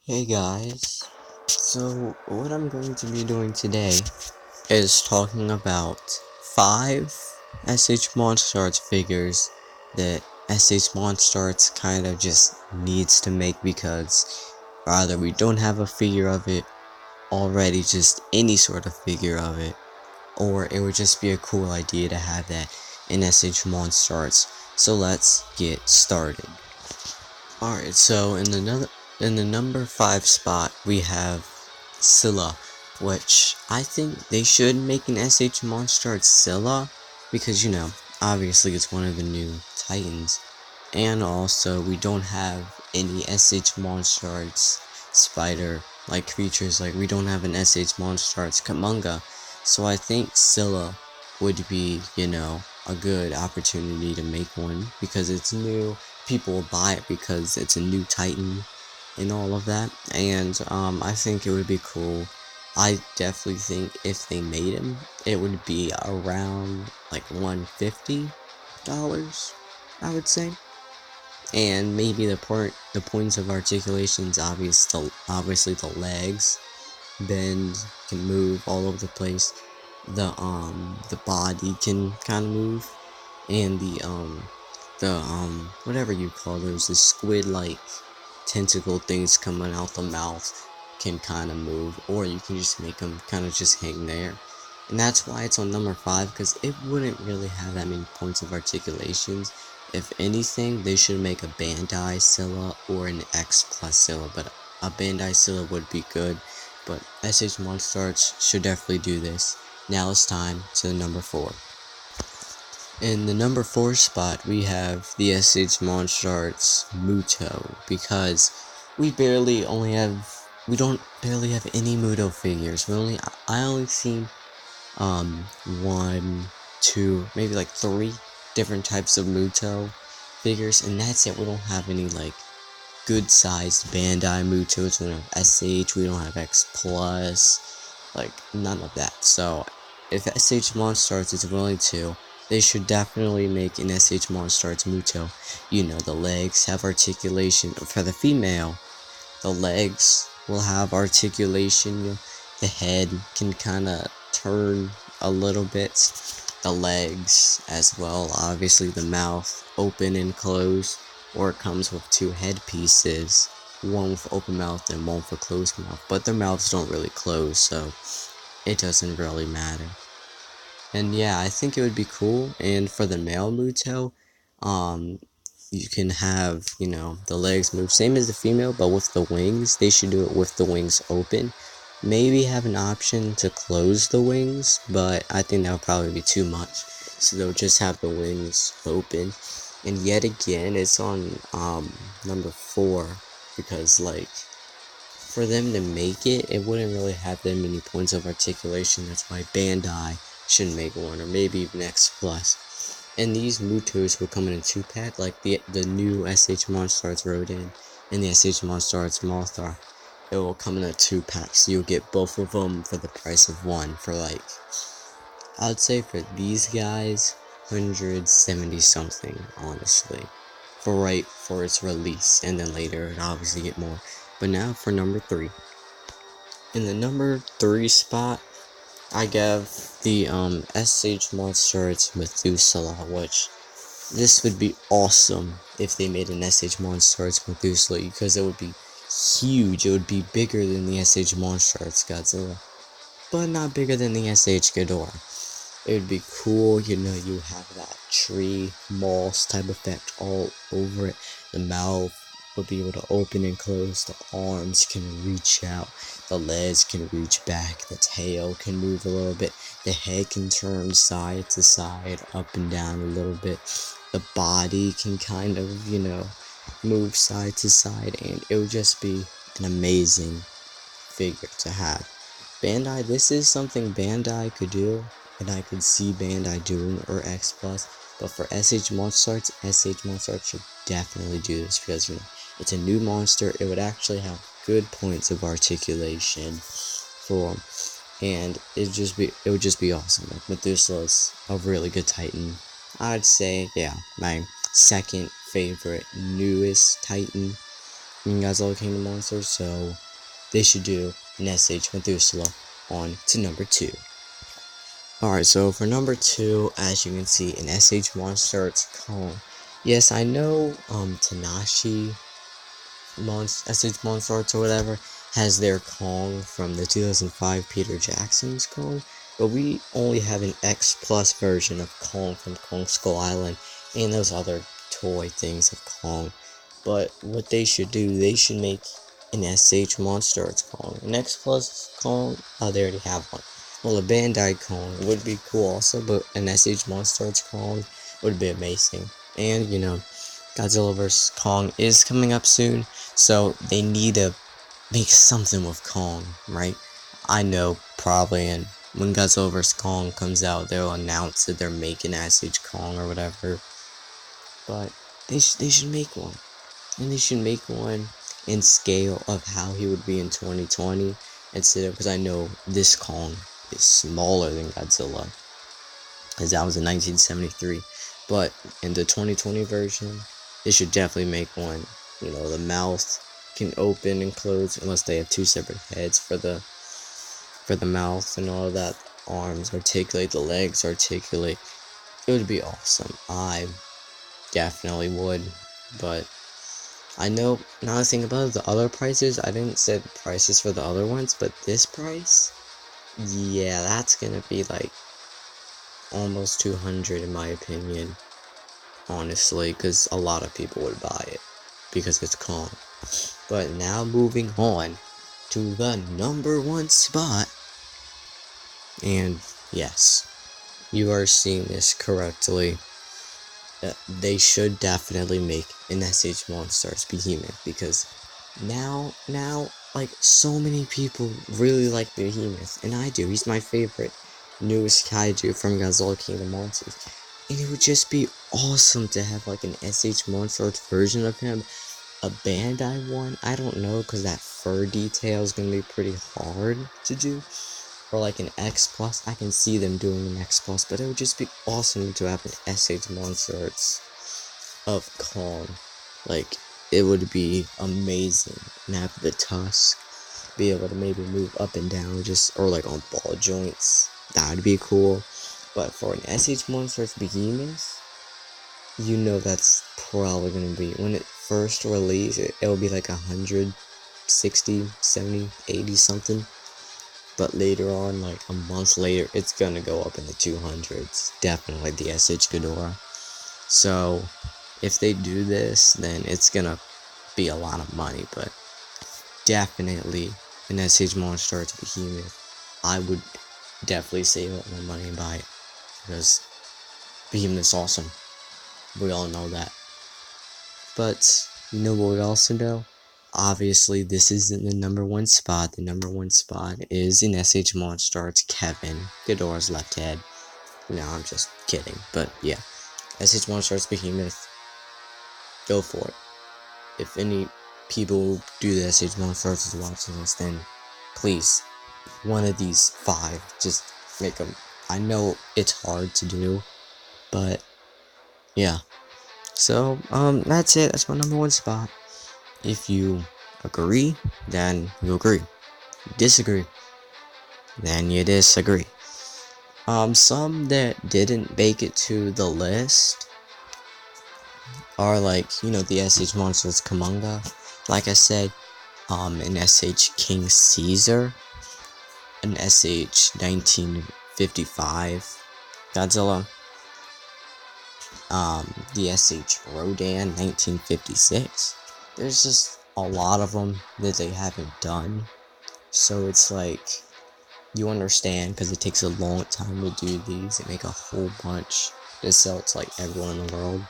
Hey guys, so what I'm going to be doing today is talking about 5 SH Monsterarts figures that SH Monsterarts kind of just needs to make because either we don't have a figure of it already, just any sort of figure of it, or it would just be a cool idea to have that in SH Monsterarts. So let's get started. Alright, so in the number 5 spot we have Scylla, which I think they should make an SH Monsterarts Scylla, because obviously it's one of the new Titans, and also we don't have any SH Monsterarts spider like creatures, like we don't have an SH Monsterarts Kamanga, so I think Scylla would be, a good opportunity to make one because it's new. People will buy it because it's a new Titan and all of that, and I think it would be cool. I definitely think if they made him, it would be around like $150, I would say. And maybe the points of articulations, obviously the legs bend, can move all over the place. The body can kind of move, and the whatever you call those, the squid-like tentacle things coming out the mouth can kind of move, or you can just make them kind of just hang there. And that's why it's on number 5, because it wouldn't really have that many points of articulations. If anything, they should make a Bandai Scylla or an X Plus Scylla, but a Bandai Scylla would be good. But SH Monsterarts should definitely do this. Now it's time to the number 4. In the number 4 spot, we have the SH Monsterarts Muto, because we barely have any Muto figures. I only seen, 1, 2, maybe like 3 different types of Muto figures, and that's it. We don't have any, like, good-sized Bandai Mutos. We don't have SH, we don't have X Plus, like, none of that. So, if SH Monsterarts is willing to, they should definitely make an SH Monsterarts Muto. The legs have articulation. For the female, the legs will have articulation. The head can kind of turn a little bit. The legs as well. Obviously, the mouth open and close, or it comes with 2 headpieces, one with open mouth and one for closed mouth. But their mouths don't really close, so it doesn't really matter. And yeah, I think it would be cool. And for the male Muto, you can have, the legs move same as the female, but with the wings. They should do it with the wings open. Maybe have an option to close the wings, but I think that would probably be too much. So they'll just have the wings open. And yet again, it's on number 4, because, like, for them to make it, it wouldn't really have that many points of articulation. That's why Bandai should make one, or maybe even X Plus. And these Mutos will come in a 2-pack, like the new SH Monsterarts Rodin and the SH Monsterarts Mothra. It will come in a 2-pack, so you'll get both of them for the price of one, for like, I'd say for these guys, 170 something, honestly, for its release, and then later it'll obviously get more. But now for number 3. In the number 3 spot, I give the SH Monsterarts Methuselah, which this would be awesome if they made an SH Monsterarts Methuselah, because it would be huge. It would be bigger than the SH Monsterarts Godzilla, but not bigger than the SH Ghidorah. It would be cool, you have that tree moss type effect all over it. The mouth will be able to open and close, the arms can reach out, the legs can reach back, the tail can move a little bit, the head can turn side to side, up and down a little bit, the body can kind of, move side to side, and it would just be an amazing figure to have. Bandai, this is something Bandai could do, and I could see Bandai doing, or X Plus. But for SH Monsterarts should definitely do this, because it's a new monster. It would actually have good points of articulation for him, and it would just be awesome. Like, Methuselah's a really good Titan. I'd say, yeah, my second favorite newest Titan. Godzilla King of the Monsters, so they should do an SH Methuselah on to number 2. Alright, so for number 2, as you can see, an SH Monsterarts Kong. Yes, I know, Tanashi SH Monsterarts or whatever has their Kong from the 2005 Peter Jackson's Kong, but we only have an X Plus version of Kong from Kong Skull Island and those other toy things of Kong. But what they should do, they should make an SH Monsterarts Kong. An X Plus Kong, they already have one. Well, a Bandai Kong would be cool also, but an SH Monsterarts Kong would be amazing. And, you know, Godzilla vs. Kong is coming up soon, so they need to make something with Kong, right? I know, probably, and when Godzilla vs. Kong comes out, they'll announce that they're making SH Kong or whatever. But they should make one. And they should make one in scale of how he would be in 2020, instead of, because I know this Kong is smaller than Godzilla, because that was in 1973. But in the 2020 version, they should definitely make one. You know, the mouth can open and close, unless they have 2 separate heads for the mouth and all of that. Arms articulate, the legs articulate. It would be awesome. I definitely would. But I know, now I think about it, the other prices, I didn't say the prices for the other ones, but this price, yeah, that's gonna be like almost 200 in my opinion, honestly, because a lot of people would buy it, because it's Kong. But now moving on to the number 1 spot, and yes, you are seeing this correctly. They should definitely make an SH Monstars Behemoth, because now, like, so many people really like Behemoth, and I do. He's my favorite newest kaiju from Godzilla King of the Monsters, and it would just be awesome to have, like, an SH Monstars version of him. A Bandai one, I don't know, because that fur detail is going to be pretty hard to do. Or like an X Plus, I can see them doing an X Plus, but it would just be awesome to have an SH Monsterarts of Kong. Like, it would be amazing. And have the tusk, be able to maybe move up and down, or like on ball joints. That would be cool. But for an SH Monsterarts Behemoth, you know that's probably going to be, when it first released, it'll be like 160, 70, 80 something. But later on, like a month later, it's gonna go up in the 200s. Definitely the SH Ghidorah. So, if they do this, then it's gonna be a lot of money. But definitely an SH Monsterarts Behemoth. I would definitely save up my money and buy it, because Behemoth's awesome. We all know that. But you know what we also know? Obviously, this isn't the number 1 spot. The number 1 spot is in SH Monsterarts Kevin, Ghidorah's left head. No, I'm just kidding. But yeah, SH Monsterarts Behemoth, go for it. If any people who do the SH Monsterarts is watching this, then please, one of these 5, just make them. I know it's hard to do, but yeah. So, that's it. That's my number 1 spot. If you agree, then you agree. Disagree, then you disagree. Some that didn't make it to the list are, like, you know, the SH Monsters Kamanga. Like I said, an SH King Caesar, an SH 1955 Godzilla, the SH Rodan 1956. There's just a lot of them that they haven't done, so it's like, you understand, because it takes a long time to do these and make a whole bunch to sell to like everyone in the world.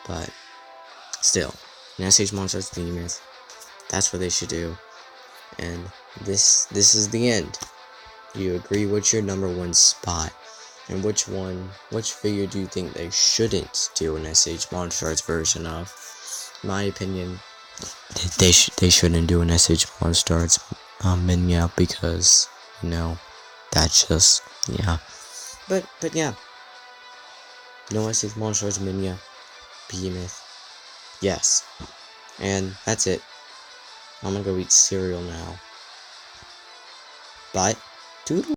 But still, an SH Monsters Behemoth, that's what they should do. And this is the end. You agree? What's your number 1 spot? And which figure do you think they shouldn't do an SH Monsters version of? In my opinion, they shouldn't do an SH Monsters Minya, because, you know, that's just, yeah. But yeah, no SH Monsters Minya Behemoth. Yes, And that's it. I'm gonna go eat cereal now. Bye. Toodle.